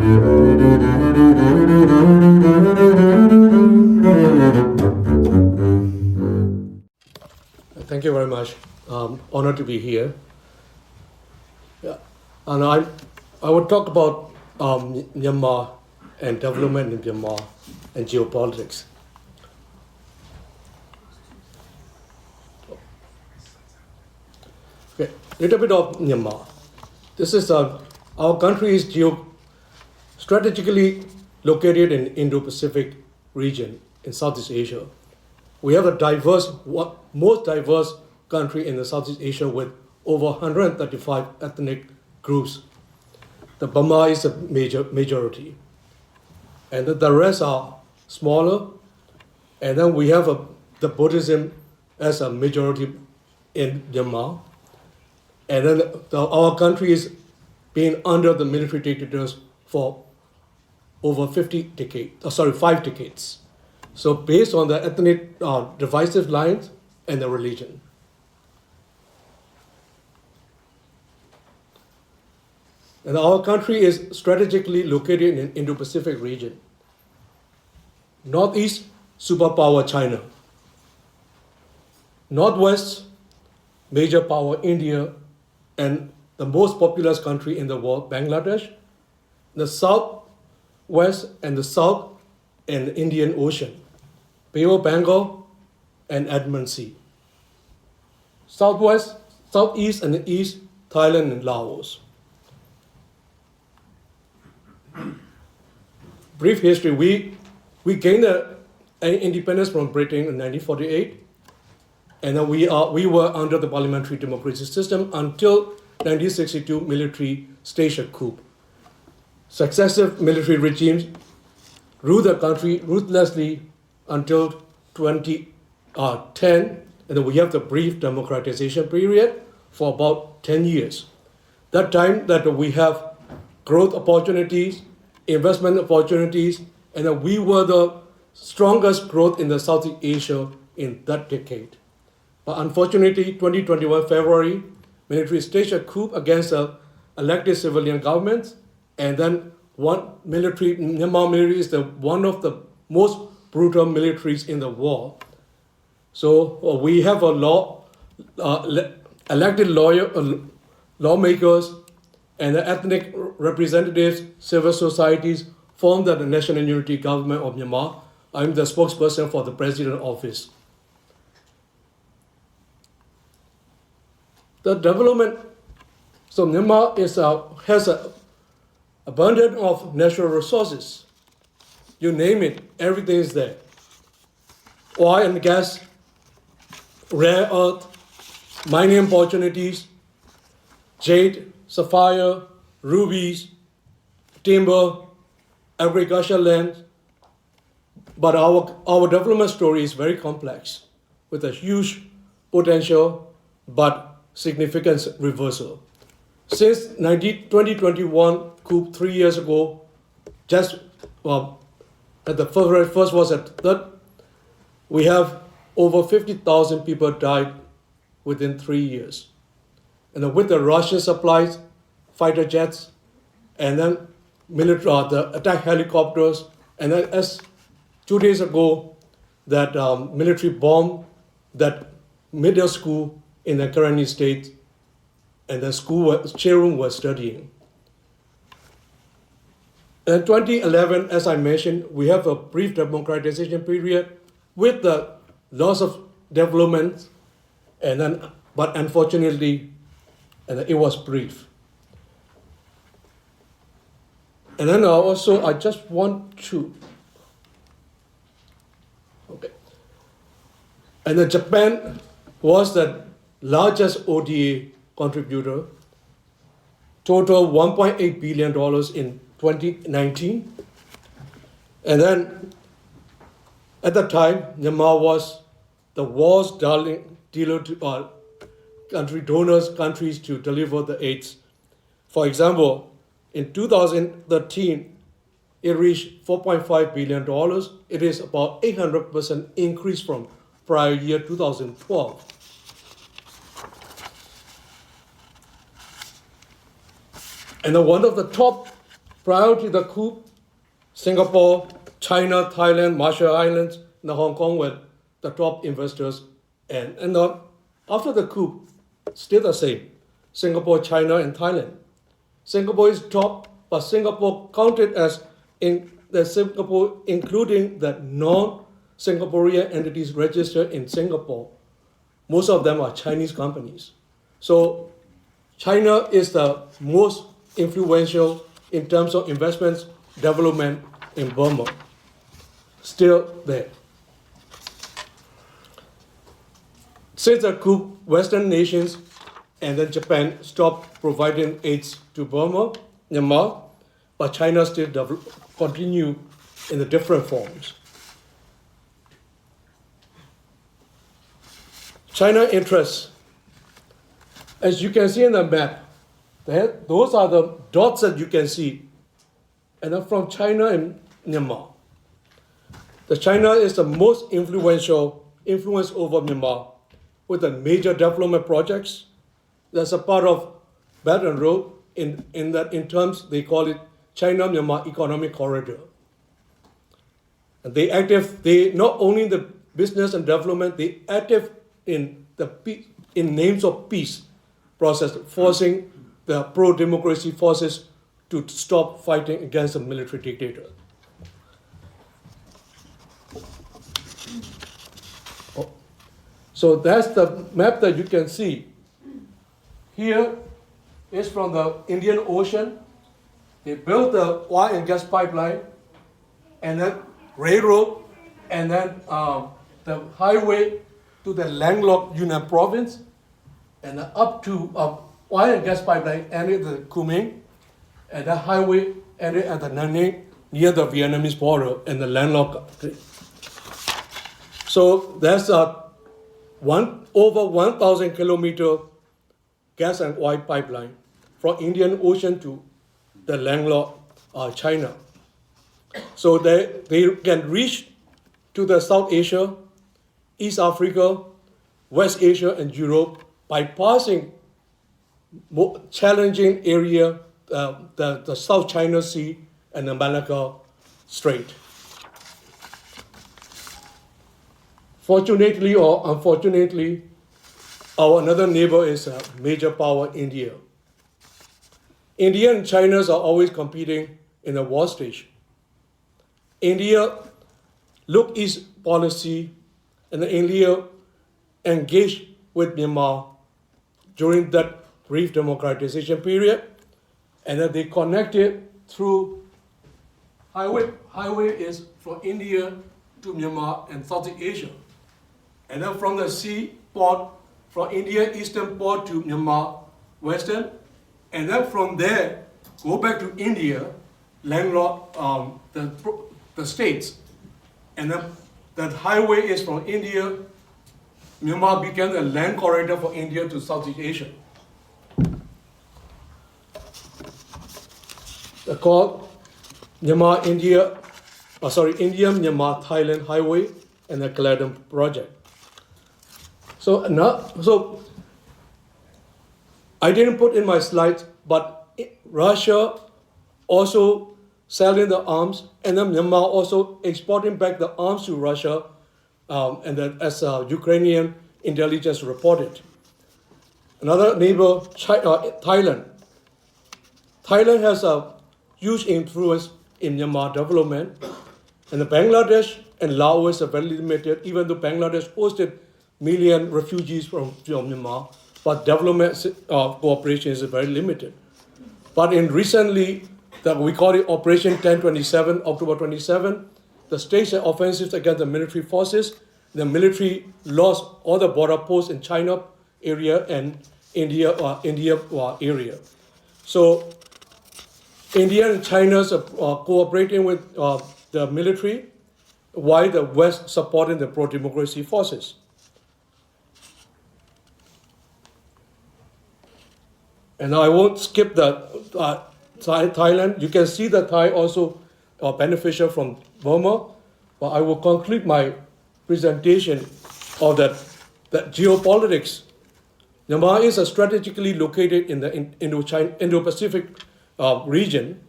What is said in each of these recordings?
Thank you very much. Honored to be here. Yeah. And I would talk about Myanmar and development in Myanmar and geopolitics. Okay, little bit of Myanmar. This is our country is strategically located in Indo-Pacific region in Southeast Asia. We have most diverse country in the Southeast Asia with over 135 ethnic groups. The Burma is a majority, and the rest are smaller. And then we have the Buddhism as a majority in Myanmar. And then our country is being under the military dictators for over 5 decades. So based on the ethnic divisive lines and the religion. And our country is strategically located in Indo-Pacific region. Northeast, superpower China. Northwest, major power India, and the most populous country in the world, Bangladesh. The southwest and the south and the Indian Ocean, Bay of Bengal and Andaman Sea. Southwest, southeast and the east, Thailand and Laos. Brief history, we gained independence from Britain in 1948, and then we were under the parliamentary democracy system until 1962 military station coup. Successive military regimes ruled the country ruthlessly until 2010, and then we have the brief democratization period for about 10 years. That time that we have growth opportunities, investment opportunities, and then we were the strongest growth in the Southeast Asia in that decade. But unfortunately, 2021 February, military staged a coup against the elected civilian governments, and then Myanmar military is one of the most brutal militaries in the world. So we have elected lawmakers and the ethnic representatives, civil societies formed the National Unity Government of Myanmar. I'm the spokesperson for the president office. The development, so Myanmar has an abundance of natural resources. You name it, everything is there. Oil and gas, rare earth, mining opportunities, jade, sapphire, rubies, timber, agricultural land. But our development story is very complex with a huge potential but significant reversal. Since 2021 coup 3 years ago, just at the first was at third, we have over 50,000 people died within 3 years. And with the Russian supplies, fighter jets, and then the attack helicopters, and then as 2 days ago, that military bombed that middle school in the Karani state, and the children were studying. In 2011, as I mentioned, we have a brief democratization period with the loss of development, but unfortunately, it was brief. And then also, I just want to, okay. And then Japan was the largest ODA contributor, total $1.8 billion in 2019. And then at the time, Myanmar was the world's darling dealer to countries to deliver the aids. For example, in 2013, it reached $4.5 billion. It is about 800% increase from prior year 2012. And one of the top prior to the coup, Singapore, China, Thailand, Marshall Islands, and Hong Kong were the top investors. And after the coup, still the same. Singapore, China, and Thailand. Singapore is top, but Singapore counted as in the Singapore, including the non-Singaporean entities registered in Singapore. Most of them are Chinese companies. So China is the most influential in terms of investments, development in Burma. Still there. Since the coup, Western nations and then Japan stopped providing aids to Burma, Myanmar, but China still continue in the different forms. China interests, as you can see in the map, those are the dots that you can see, and then from China and Myanmar. The China is the most influence over Myanmar with the major development projects. That's a part of Belt and Road in terms they call it China-Myanmar Economic Corridor. And they not only in the business and development, they active in names of peace process, forcing the pro-democracy forces to stop fighting against a military dictator. So that's the map that you can see. Here is from the Indian Ocean. They built the oil and gas pipeline, and then railroad, and then the highway to the landlocked Yunnan province, and then up to oil and gas pipeline ended at the Kunming, and the highway ended at the Nanning near the Vietnamese border and the landlocked country. So that's over 1,000 kilometer gas and oil pipeline from Indian Ocean to the landlocked China. So they can reach to the South Asia, East Africa, West Asia, and Europe by passing more challenging area, the South China Sea and the Malacca Strait. Fortunately or unfortunately, our another neighbor is a major power, India. India and China are always competing in a war stage. India look east policy, and India engaged with Myanmar during that brief democratization period, and then they connected through highway. Highway is from India to Myanmar and Southeast Asia. And then from the sea port, from India, eastern port to Myanmar, western, and then from there, go back to India, landlocked the states. And then that highway is from India. Myanmar became a land corridor for India to Southeast Asia. They're called India, Myanmar, Thailand Highway and the Caledon Project. So I didn't put in my slides, but Russia also selling the arms, and then Myanmar also exporting back the arms to Russia, and that as Ukrainian intelligence reported. Another neighbor, Thailand. Thailand has a huge influence in Myanmar development, and the Bangladesh and Laos are very limited, even though Bangladesh hosted million refugees from Myanmar, but development cooperation is very limited. But in recently, we call it Operation 1027, October 27, the stage offensives against the military forces. The military lost all the border posts in China area and India area. So India and China are cooperating with the military, while the West supporting the pro-democracy forces. And I won't skip the Thailand. You can see that Thai also are beneficial from Burma, but I will conclude my presentation of that geopolitics. Myanmar is strategically located in the Indo-Pacific region,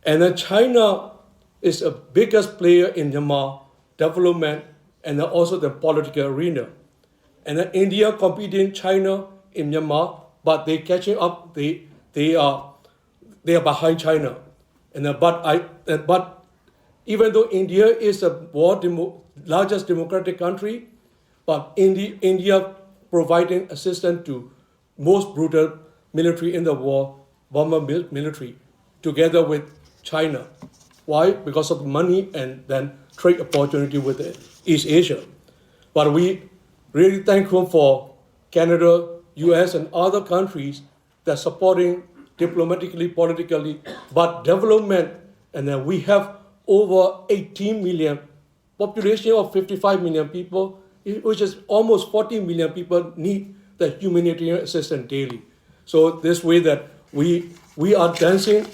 And then China is the biggest player in Myanmar development and then also the political arena. And then India competing China in Myanmar, but they catching up. They are behind China. And but even though India is the largest democratic country, but India providing assistance to most brutal military in the war, Burma military, together with China. Why? Because of money and then trade opportunity with East Asia. But we really thankful for Canada, US, and other countries that supporting diplomatically, politically, but development. And then we have over 18 million, population of 55 million people, which is almost 40 million people need the humanitarian assistance daily. So this way that we are dancing,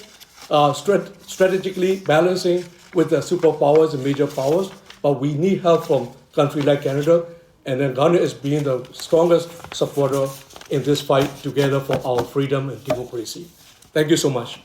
strategically balancing with the superpowers and major powers, but we need help from countries like Canada, and then Ghana is being the strongest supporter in this fight together for our freedom and democracy. Thank you so much.